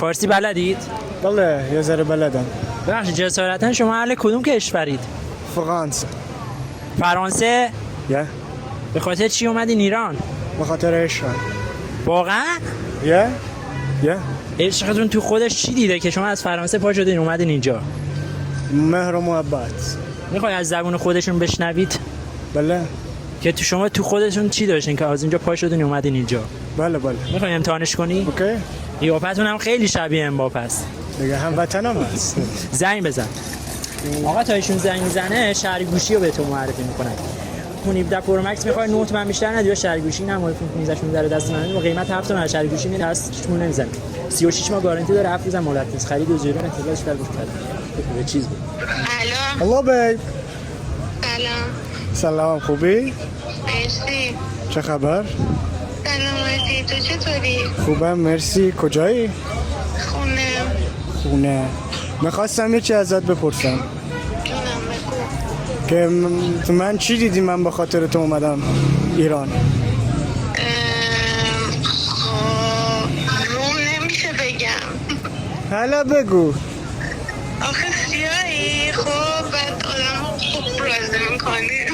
فارسی بلدید؟ بله یه ذره بلدم. ببخشید جسارتا شما اهل کدوم کشورید؟ فرانسه. فرانسه؟ یه به خاطر چی اومدین ایران؟ به خاطر عشق. واقعا؟ یه عشقتون تو خودش چی دیده که شما از فرانسه پا شدین اومدین اینجا؟ مهر و محبت. میخوای از زبون خودشون بشنوید؟ بله که تو شما تو خودتون چی داشتین که از اینجا پا شدین اومدین اینجا؟ بله میخوای امتحانش کنی؟ اوکی. قیافتون هم خیلی شبیه امباپه است. دیگه هم وطنم هست. زنگ بزن. آقا تا ایشون زنگ میزنه شهرگوشی رو بهتون معرفی میکنن. اون 17 پرو مکس میخوای نوت من بیشتر ندی یا شهرگوشی نه آیفون 15 16 دست من با قیمت 7 تومن شهرگوشی میاد دستشون نمیزنه. 36 ماه گارانتی داره 7 روز مهلت نیست. خرید و زیرو انتظارش در بود. به چیز بود. الو. هلو بیب. سلام. سلام خوبی؟ مرسی. چه خبر؟ سلامتی. تو چطوری؟ خوبم مرسی. کجایی؟ خونه. خونه. میخواستم یه چی ازت بپرسم جونم بگو. که من چی دیدی من به خاطر تو اومدم ایران. روم نمیشه بگم. حالا بگو. آخه سیاهی خب بعد آدم خوب رازه میکنی.